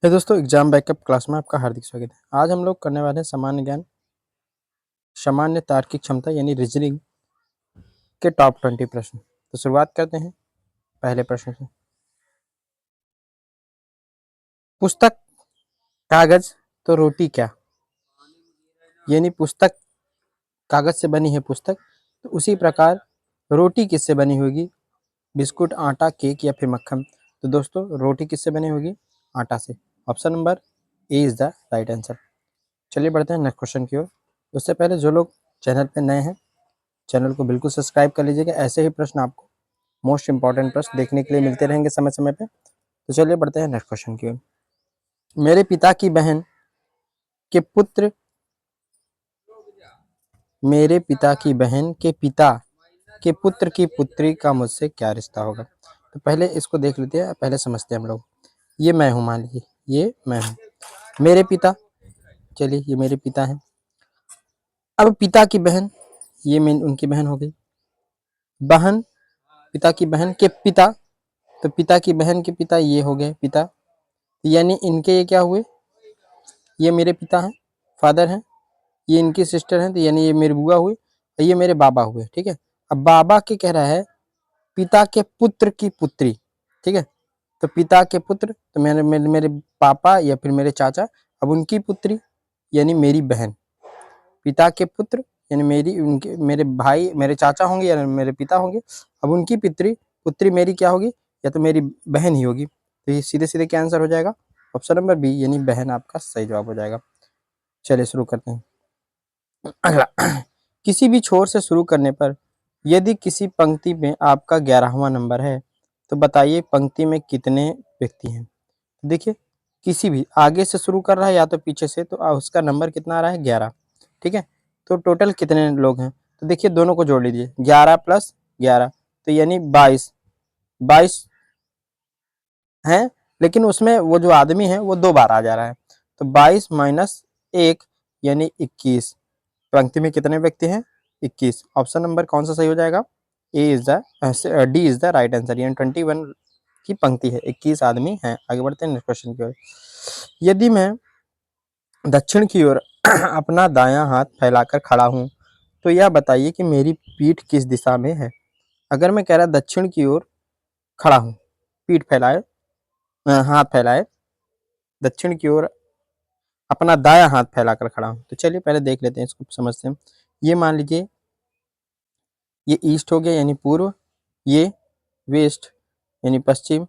हे दोस्तों, exam backup class में आपका हार्दिक स्वागत है। आज हम लोग करने वाले हैं सामान्य ज्ञान, सामान्य तार्किक क्षमता यानी रीजनिंग के टॉप 20 प्रश्न। तो शुरुआत करते हैं पहले प्रश्न से। पुस्तक, कागज तो रोटी क्या? यानी पुस्तक कागज से बनी है पुस्तक, तो उसी प्रकार रोटी किससे बनी होगी? बिस्कुट, आटा, केक या फिर मक्खन? तो दोस्तों रोटी किससे बनी होगी? आटा से। Option number A is the right answer. चलिए बढ़ते हैं नेक्स्ट क्वेश्चन की ओर। उससे पहले जो लोग चैनल पर नए हैं, चैनल को बिल्कुल सब्सक्राइब कर लीजिएगा। ऐसे ही प्रश्न आपको, मोस्ट इंपॉर्टेंट प्रश्न देखने के लिए मिलते रहेंगे समय समय पे। तो चलिए बढ़ते हैं नेक्स्ट क्वेश्चन की ओर। मेरे पिता की बहन के पुत्र, मेरे पिता की बहन के पिता के पुत्र की पुत्री का मुझसे क्या रिश्ता होगा? तो पहले इसको देख लेते हैं, पहले समझते हैं हम लोग। ये मैं हूँ, मान लीजिए ये मैं हूँ, मेरे पिता, चलिए ये मेरे पिता हैं। अब पिता की बहन, ये उनकी बहन हो गई। बहन, पिता की बहन के पिता, तो पिता की बहन के पिता ये हो गए पिता, यानी इनके ये क्या हुए? ये मेरे पिता हैं, फादर हैं। ये इनकी सिस्टर हैं, तो यानी ये मेरे बुआ हुए और ये मेरे बाबा हुए। ठीक है। अब बाबा के कह रहा है पिता के पुत्र की पुत्री। ठीक है। तो पिता के पुत्र, तो मेरे मेरे मेरे पापा या फिर मेरे चाचा। अब उनकी पुत्री यानी मेरी बहन। पिता के पुत्र यानी मेरी, उनके, मेरे भाई, मेरे चाचा होंगे या मेरे पिता होंगे। अब उनकी पुत्री, पुत्री मेरी क्या होगी? या तो मेरी बहन ही होगी। तो ये सीधे सीधे क्या आंसर हो जाएगा? ऑप्शन नंबर बी यानी बहन आपका सही जवाब हो जाएगा। चलिए शुरू करते हैं। अगला, किसी भी छोर से शुरू करने पर यदि किसी पंक्ति में आपका 11वां नंबर है तो बताइए पंक्ति में कितने व्यक्ति हैं? देखिए, किसी भी आगे से शुरू कर रहा है या तो पीछे से, तो उसका नंबर कितना आ रहा है? 11। ठीक है। तो टोटल कितने लोग हैं? तो देखिए दोनों को जोड़ लीजिए, 11 प्लस 11 तो यानी 22। 22 हैं, लेकिन उसमें वो जो आदमी है वो 2 बार आ जा रहा है। तो 22 माइनस 1 यानी 21। पंक्ति में कितने व्यक्ति हैं? 21। ऑप्शन नंबर कौन सा सही हो जाएगा? A is the, D is the right answer, यानी 21 की पंक्ति है, 21 आदमी हैं। आगे बढ़ते हैं नेक्स्ट क्वेश्चन की ओर। यदि मैं दक्षिण की ओर अपना दायां हाथ फैलाकर खड़ा हूं तो यह बताइए कि मेरी पीठ किस दिशा में है? अगर मैं कह रहा दक्षिण की ओर खड़ा हूं, पीठ फैलाए, हाथ फैलाए, दक्षिण की ओर अपना दायां हाथ फैलाकर खड़ा हूं, तो चलिए पहले देख लेते हैं, इसको समझते हैं। ये मान लीजिए ये ईस्ट हो गया यानी पूर्व, ये वेस्ट यानी पश्चिम,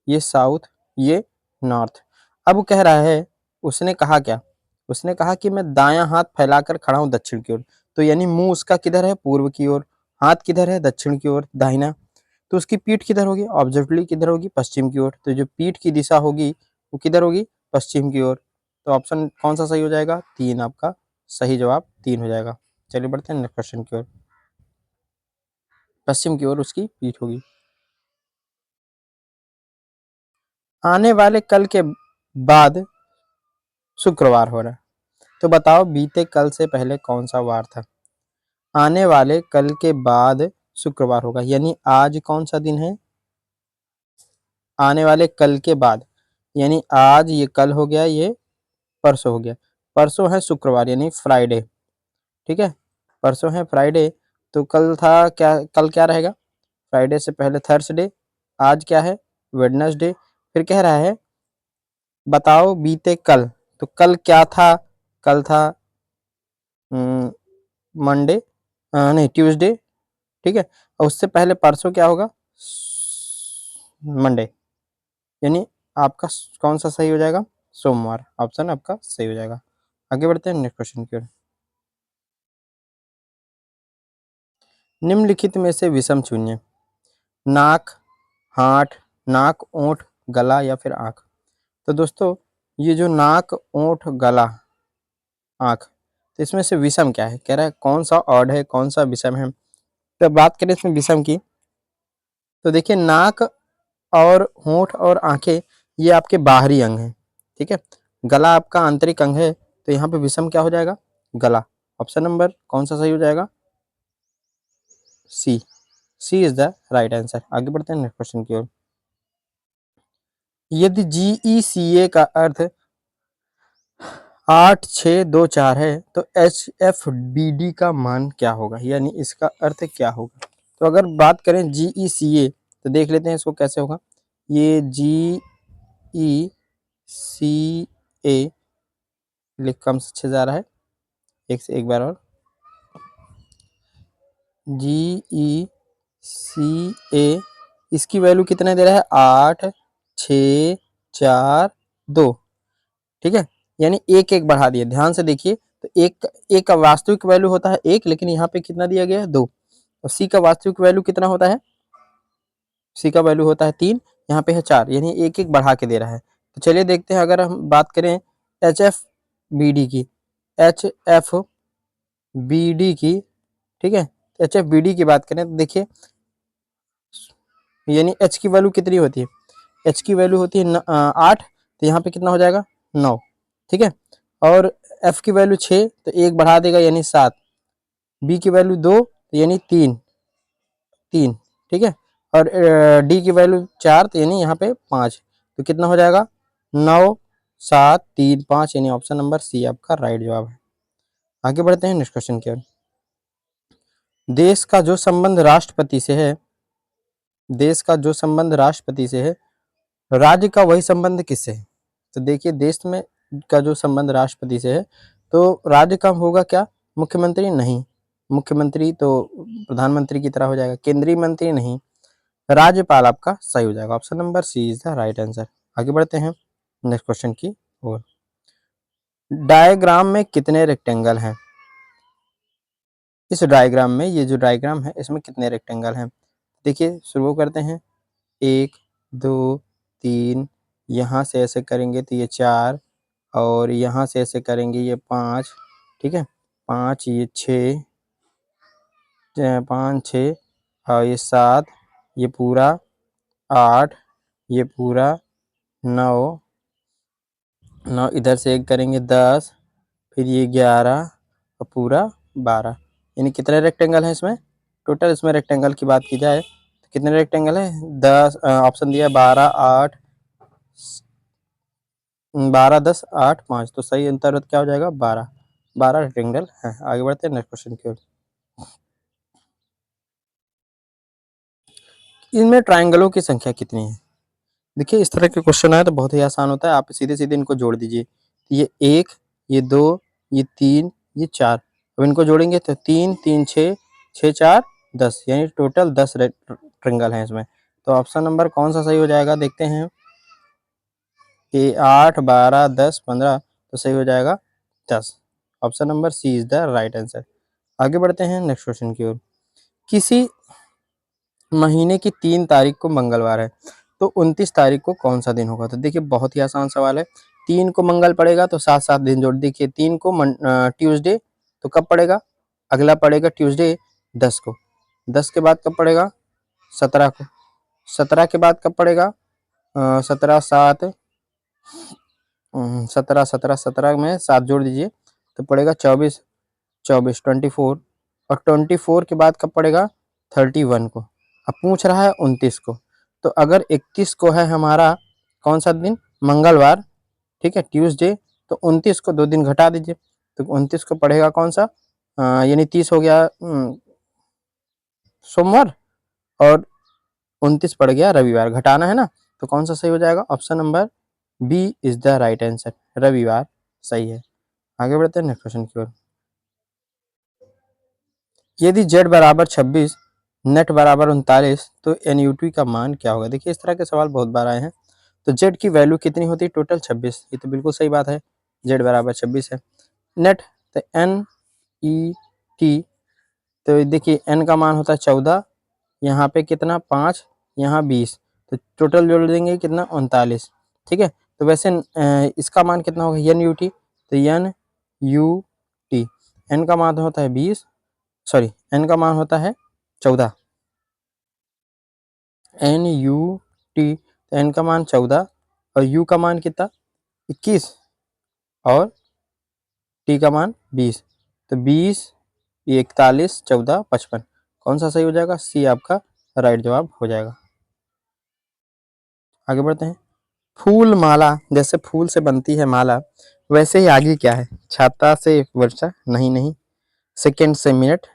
ये साउथ, ये नॉर्थ। अब वो कह रहा है, उसने कहा क्या? उसने कहा कि मैं दायां हाथ फैलाकर खड़ा हूं दक्षिण की ओर, तो यानी मुंह उसका किधर है? पूर्व की ओर। हाथ किधर है? दक्षिण की ओर, दाहिना। तो उसकी पीठ किधर होगी? ऑब्जेक्टली किधर होगी? पश्चिम की ओर। तो जो पीठ की दिशा होगी वो किधर होगी? पश्चिम की ओर। तो ऑप्शन कौन सा सही हो जाएगा? 3 आपका सही जवाब 3 हो जाएगा। चलिए बढ़ते हैं नेक्स्ट क्वेश्चन की ओर। पश्चिम की ओर उसकी पीठ होगी। आने वाले कल के बाद शुक्रवार हो रहा है, तो बताओ बीते कल से पहले कौन सा वार था? आने वाले कल के बाद शुक्रवार होगा, यानी आज कौन सा दिन है? आने वाले कल के बाद, यानी आज ये कल हो गया, ये परसों हो गया। परसों है शुक्रवार यानी फ्राइडे। ठीक है। परसों है फ्राइडे, तो कल था क्या? कल क्या रहेगा? फ्राइडे से पहले थर्सडे। आज क्या है? वेडनेसडे। फिर कह रहा है बताओ बीते कल, तो कल क्या था? कल था मंडे, नहीं ट्यूसडे। ठीक है। और उससे पहले परसों क्या होगा? मंडे, यानी आपका कौन सा सही हो जाएगा? सोमवार। ऑप्शन आपका सही हो जाएगा। आगे बढ़ते हैं नेक्स्ट क्वेश्चन की ओर। निम्नलिखित में से विषम चुनिए। नाक, हाथ, नाक, ओंठ, गला या फिर आंख? तो दोस्तों ये जो नाक, ओंठ, गला, आंख, तो इसमें से विषम क्या है? कह रहा है कौन सा ऑड है, कौन सा विषम है। तो बात करें इसमें विषम की, तो देखिए नाक और होंठ और आंखें ये आपके बाहरी अंग हैं। ठीक है। गला आपका आंतरिक अंग है, तो यहाँ पे विषम क्या हो जाएगा? गला। ऑप्शन नंबर कौन सा सही हो जाएगा? सी। सी इज द राइट आंसर। आगे बढ़ते हैं नेक्स्ट क्वेश्चन की ओर। यदि GECA का अर्थ 8624 है तो HFBD का मान क्या होगा, यानी इसका अर्थ क्या होगा। तो अगर बात करें GECA तो देख लेते हैं इसको कैसे होगा। ये GECA लिख कम से अच्छे जा रहा है, एक से एक बार और, GECA इसकी वैल्यू कितने दे रहा है 8642, ठीक है, यानी एक एक बढ़ा दिया। ध्यान से देखिए तो एक का वास्तविक वैल्यू होता है एक, लेकिन यहाँ पे कितना दिया गया है 2, और सी का वास्तविक वैल्यू कितना होता है, सी का वैल्यू होता है 3, यहाँ पे है 4, यानी एक एक बढ़ा के दे रहा है। तो चलिए देखते हैं, अगर हम बात करें HFBD की, HFBD की, ठीक है, HFBD की बात करें तो देखिए, यानी H की वैल्यू कितनी होती है, H की वैल्यू होती है 8, तो यहाँ पे कितना हो जाएगा 9, ठीक है, और F की वैल्यू 6 तो एक बढ़ा देगा यानी 7, B की वैल्यू 2 यानी 3, ठीक है, और D की वैल्यू 4 तो यानी यहाँ पे 5, तो कितना हो जाएगा 9 7 3 5, यानी ऑप्शन नंबर सी आपका राइट जवाब है। आगे बढ़ते हैं नेक्स्ट क्वेश्चन की ओर। देश का जो संबंध राष्ट्रपति से है, देश का जो संबंध राष्ट्रपति से है, राज्य का वही संबंध किससे है। तो देखिए देश में का जो संबंध राष्ट्रपति से है, तो राज्य का होगा क्या, मुख्यमंत्री नहीं, मुख्यमंत्री तो प्रधानमंत्री की तरह हो जाएगा, केंद्रीय मंत्री नहीं, राज्यपाल आपका सही हो जाएगा, option number C is the right answer. आगे बढ़ते हैं नेक्स्ट क्वेश्चन की ओर। डायग्राम में कितने रेक्टेंगल हैं, इस डायग्राम में, ये जो डायग्राम है इसमें कितने रेक्टेंगल हैं। देखिए शुरू करते हैं, 1 2 3, यहाँ से ऐसे करेंगे तो ये 4, और यहाँ से ऐसे करेंगे ये 5, ठीक है, 5 ये 6, 5 6 और ये 7, ये पूरा 8, ये पूरा 9, 9 इधर से एक करेंगे 10, फिर ये 11 और पूरा 12, यानी कितने रेक्टेंगल हैं इसमें टोटल। इसमें रेक्टेंगल की बात की जाए तो कितने रेक्टेंगल है 10, ऑप्शन दिया 12 8 12 10 8 5, तो सही अंतर क्या हो जाएगा 12, 12 रेक्टेंगल है। आगे बढ़ते हैं नेक्स्ट क्वेश्चन की ओर। इनमें ट्रायंगलों की संख्या कितनी है। देखिए इस तरह के क्वेश्चन आए तो बहुत ही आसान होता है, आप सीधे सीधे इनको जोड़ दीजिए, ये 1 ये 2 ये 3 ये 4, अब इनको जोड़ेंगे तो 3 3 6 6 4 10, यानी टोटल 10 ट्रायंगल हैं इसमें। तो ऑप्शन नंबर कौन सा सही हो जाएगा देखते हैं, ये 8 12 10 15, तो सही हो जाएगा 10, option number C is the right answer. आगे बढ़ते हैं नेक्स्ट क्वेश्चन की ओर। किसी महीने की 3 तारीख को मंगलवार है, तो 29 तारीख को कौन सा दिन होगा। तो देखिए बहुत ही आसान सवाल है, 3 को मंगल पड़ेगा तो 7 दिन जोड़, देखिए 3 को ट्यूसडे, तो कब पड़ेगा, अगला पड़ेगा ट्यूसडे 10 को, 10 के बाद कब पड़ेगा 17 को, 17 के बाद कब पड़ेगा 17 7 17 17 17 में 7 जोड़ दीजिए तो पड़ेगा 24 24 24, और 24 के बाद कब पड़ेगा 31 को, अब पूछ रहा है 29 को, तो अगर 31 को है हमारा कौन सा दिन मंगलवार, ठीक है ट्यूसडे, तो 29 को 2 दिन घटा दीजिए, तो 29 को पड़ेगा कौन सा, यानी 30 हो गया सोमवार, और 29 पड़ गया रविवार, घटाना है ना, तो कौन सा सही हो जाएगा, option number B is the right answer, रविवार सही है। आगे बढ़ते हैं नेक्स्ट क्वेश्चन की ओर। यदि z बराबर 26 नेट बराबर 39, तो NUT का मान क्या होगा। देखिए इस तरह के सवाल बहुत बार आए हैं। तो z की वैल्यू कितनी होती है टोटल 26, ये तो बिल्कुल सही बात है, z बराबर 26 है। नेट तो NET, तो देखिए n का मान होता है 14, यहाँ पे कितना 5, यहाँ 20, तो टोटल जोड़ देंगे कितना 39, ठीक है। तो वैसे इसका मान कितना होगा NUT, तो NUT n का मान होता है 20, सॉरी n का मान होता है 14, NUT, तो n का मान 14 और u का मान कितना 21 और t का मान 20, तो 20 41 14 55, कौन सा सही हो जाएगा, सी आपका राइट जवाब हो जाएगा। आगे बढ़ते हैं फूल माला, जैसे फूल से बनती है माला, वैसे ही आगे क्या है? छाता से वर्षा, नहीं नहीं। सेकंड से मिनट,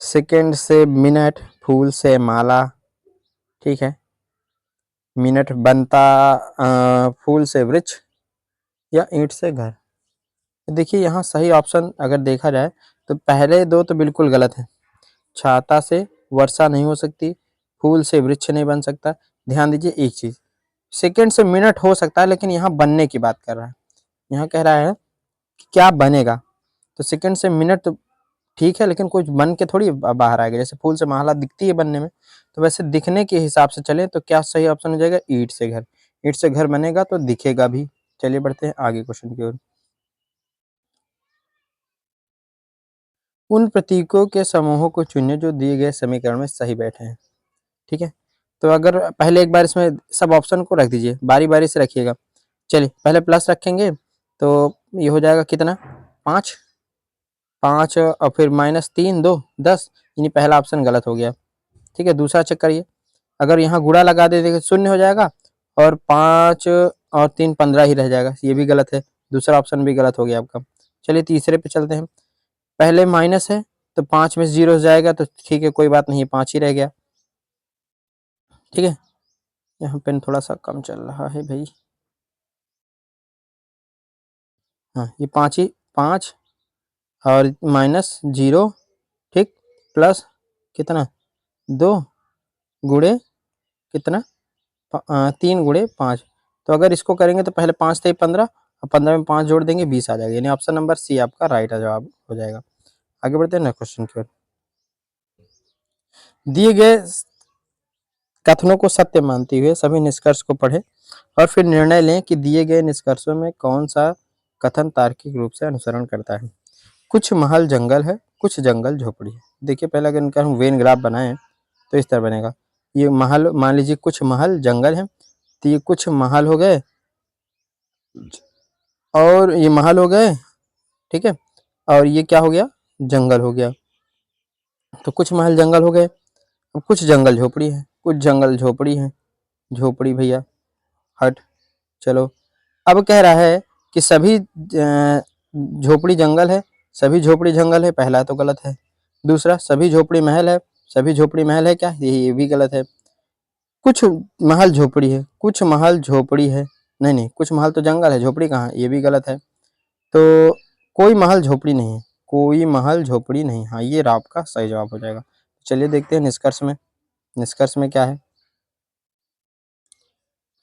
सेकंड से मिनट, फूल से माला, ठीक है। मिनट बनता फूल से वृक्ष, या ईंट से घर। देखिए यहाँ सही ऑप्शन अगर देखा जाए तो पहले दो तो बिल्कुल गलत है। छाता से वर्षा नहीं हो सकती, फूल से वृक्ष नहीं बन सकता। ध्यान दीजिए एक चीज, सेकंड से मिनट हो सकता है, लेकिन यहाँ बनने की बात कर रहा है। यहाँ कह रहा है कि क्या बनेगा, तो सेकंड से मिनट तो ठीक है, लेकिन कुछ बन के थोड़ी बाहर आएगा। जैसे फूल से माला दिखती है बनने में, तो वैसे दिखने के हिसाब से चले तो क्या सही ऑप्शन हो जाएगा? ईंट से घर। ईंट से घर बनेगा तो दिखेगा भी। चलिए बढ़ते हैं आगे क्वेश्चन की ओर। उन प्रतीकों के समूहों को चुनिए जो दिए गए समीकरण में सही बैठे हैं, ठीक है। तो अगर पहले एक बार इसमें सब ऑप्शन को रख दीजिए, बारी बारी से रखिएगा। चलिए पहले प्लस रखेंगे तो ये हो जाएगा कितना? 5, 5 और फिर -3 2 10, यानी पहला ऑप्शन गलत हो गया, ठीक है। दूसरा चेक करिए, अगर यहाँ गुणा लगा दे देंगे शून्य हो जाएगा, और 5 और 3 15 ही रह जाएगा, ये भी गलत है। दूसरा ऑप्शन भी गलत हो गया आपका। चलिए तीसरे पे चलते हैं। पहले माइनस है तो 5 में से 0 जाएगा, तो ठीक है कोई बात नहीं, 5 ही रह गया, ठीक है। यहाँ पेन थोड़ा सा कम चल रहा है भाई। हाँ ये 5 ही, 5 और -0, ठीक, प्लस कितना? 2 गुणे कितना? 3 गुणे 5। तो अगर इसको करेंगे तो पहले 5 थे 15, और 15 में 5 जोड़ देंगे 20 आ जाएगा, यानी ऑप्शन नंबर सी आपका राइट जवाब हो जाएगा। आगे बढ़ते हैं नेक्स्ट क्वेश्चन की ओर। दिए गए कथनों को सत्य मानते हुए सभी निष्कर्ष को पढ़ें और फिर निर्णय लें कि दिए गए निष्कर्षों में कौन सा कथन तार्किक रूप से अनुसरण करता है। कुछ महल जंगल है, कुछ जंगल झोपड़ी है। देखिए पहले अगर इनका हम वेन ग्राफ बनाएं तो इस तरह बनेगा। ये महल, मान लीजिए कुछ महल जंगल है, तो ये कुछ महल हो गए और ये महल हो गए, ठीक है, और ये क्या हो गया? जंगल हो गया। तो कुछ महल जंगल हो गए, अब कुछ जंगल झोपड़ी है, कुछ जंगल झोपड़ी है, झोपड़ी भैया हट। चलो अब कह रहा है कि सभी झोपड़ी जंगल है, सभी झोपड़ी जंगल है, पहला तो गलत है। दूसरा सभी झोपड़ी महल है, सभी झोपड़ी महल है क्या? ये भी गलत है। कुछ महल झोपड़ी है, कुछ महल झोपड़ी है, नहीं नहीं, कुछ महल तो जंगल है, झोपड़ी कहाँ है? ये भी गलत है। तो कोई महल झोपड़ी नहीं है, कोई महल झोपड़ी नहीं, हाँ ये आपका सही जवाब हो जाएगा। चलिए देखते हैं निष्कर्ष में, निष्कर्ष में क्या है?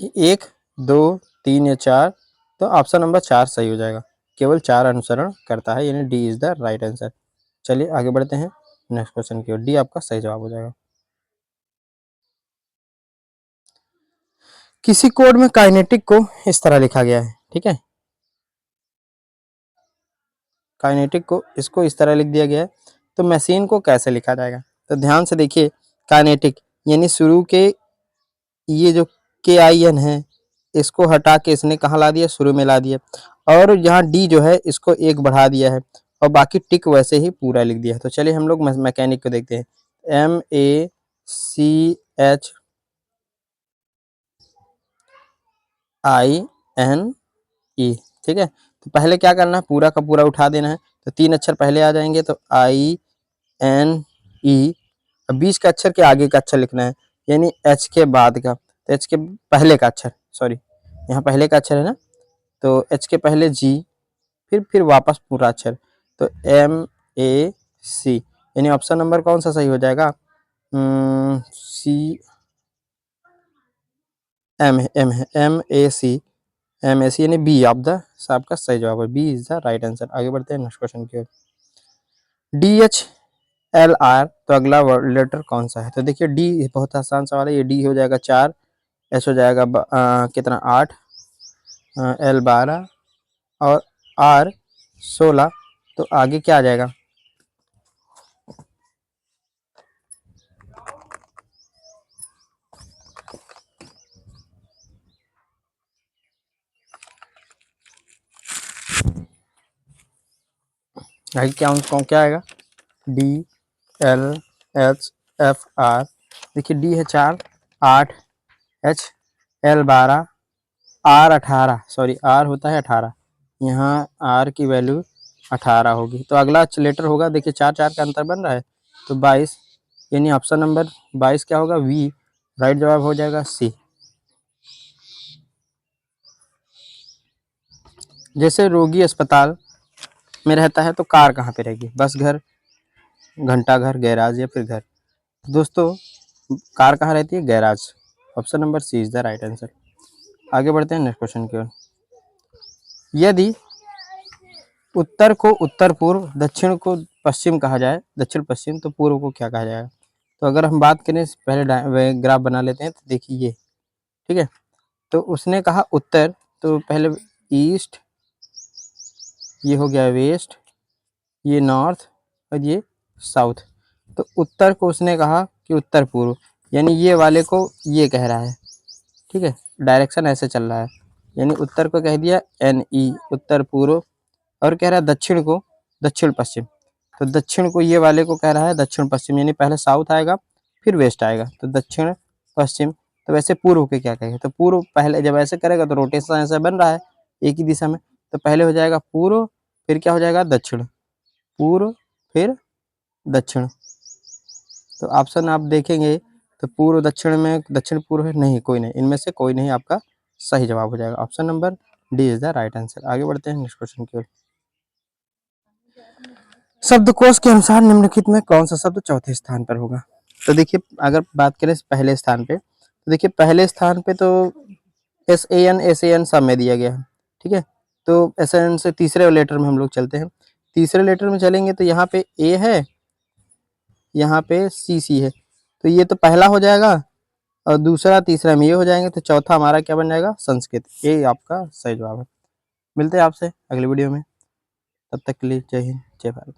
1 2 3 या 4, तो ऑप्शन नंबर 4 सही हो जाएगा। केवल 4 अनुसरण करता है, यानी D is the right answer. चलिए आगे बढ़ते हैं नेक्स्ट क्वेश्चन की ओर। डी आपका सही जवाब हो जाएगा। किसी कोड में काइनेटिक को इस तरह लिखा गया है, ठीक है, काइनेटिक को इसको इस तरह लिख दिया गया है, तो मशीन को कैसे लिखा जाएगा? तो ध्यान से देखिए, काइनेटिक यानी शुरू के ये जो के आई एन है, इसको हटा के इसने कहाँ ला दिया? शुरू में ला दिया। और यहाँ डी जो है इसको एक बढ़ा दिया है, और बाकी टिक वैसे ही पूरा लिख दिया है। तो चलिए हम लोग मैकेनिक को देखते हैं। MACHINE, ठीक है। तो पहले क्या करना है? पूरा का पूरा उठा देना है, तो 3 अक्षर पहले आ जाएंगे, तो INE, बीच का अक्षर के आगे का अक्षर लिखना है, यानी एच के बाद का, तो एच के पहले का अक्षर, सॉरी यहाँ पहले का अक्षर है ना, तो एच के पहले जी, फिर वापस पूरा अक्षर, तो MAC, यानी ऑप्शन नंबर कौन सा सही हो जाएगा? सी, एम है, एम है, MAC यानी बी ऑफ द आपका सही जवाब है, B is the right answer. आगे बढ़ते हैं नेक्स्ट क्वेश्चन की ओर। DHLR, तो अगला लेटर कौन सा है? तो देखिए डी बहुत आसान सवाल है, ये डी हो जाएगा 4, एच हो जाएगा कितना 8, एल 12 और आर 16, तो आगे क्या आ जाएगा? आगे क्या आएगा? D L H F R. देखिए डी है 4, 8, H L12, R18, sorry R होता है 18, यहाँ R की वैल्यू 18 होगी। तो अगला लेटर होगा, देखिए 4 का अंतर बन रहा है, तो 22, यानी ऑप्शन नंबर 22 क्या होगा, वी, राइट जवाब हो जाएगा सी। जैसे रोगी अस्पताल में रहता है तो कार कहाँ पे रहेगी, बस घर, घंटा घर, गैराज या फिर घर। दोस्तों कार कहाँ रहती है, garage. Option number C is the right answer. आगे बढ़ते हैं नेक्स्ट क्वेश्चन की ओर। यदि उत्तर को उत्तर पूर्व, दक्षिण को पश्चिम कहा जाए, दक्षिण पश्चिम, तो पूर्व को क्या कहा जाएगा। तो अगर हम बात करें, पहले ग्राफ बना लेते हैं, तो देखिए ये, ठीक है। तो उसने कहा उत्तर, तो पहले ईस्ट, ये हो गया वेस्ट, ये नॉर्थ और ये साउथ। तो उत्तर को उसने कहा कि उत्तर पूर्व, यानी ये वाले को ये कह रहा है, ठीक है, डायरेक्शन ऐसे चल रहा है, यानी उत्तर को कह दिया NE, उत्तर पूर्व, और कह रहा है दक्षिण को दक्षिण पश्चिम। तो दक्षिण को ये वाले को कह रहा है दक्षिण पश्चिम, यानी पहले साउथ आएगा फिर वेस्ट आएगा, तो दक्षिण पश्चिम। तो वैसे पूर्व के क्या कहेंगे, तो पूर्व पहले जब ऐसे करेगा तो रोटेशन ऐसा बन रहा है एक ही दिशा में, तो पहले हो जाएगा पूर्व, फिर क्या हो जाएगा दक्षिण, पूर्व फिर दक्षिण। तो ऑप्शन आप देखेंगे तो पूर्व दक्षिण में दक्षिण पूर्व है, नहीं कोई नहीं, इनमें से कोई नहीं आपका सही जवाब हो जाएगा। Option number D is the right answer. आगे बढ़ते हैं नेक्स्ट क्वेश्चन की ओर। शब्दकोश के अनुसार निम्नलिखित में कौन सा शब्द चौथे स्थान पर होगा। तो देखिए अगर बात करें पहले स्थान पे, तो देखिए पहले स्थान पे तो SAN सब में दिया गया है, ठीक है। तो SAN से तीसरे लेटर में हम लोग चलते हैं, तीसरे लेटर में चलेंगे तो यहाँ पे A है, यहाँ पे CC है, तो ये तो पहला हो जाएगा, और दूसरा तीसरा में ये हो जाएंगे, तो चौथा हमारा क्या बन जाएगा, संस्कृत। ये आपका सही जवाब है। मिलते हैं आपसे अगली वीडियो में, तब तक के लिए जय हिंद जय भारत।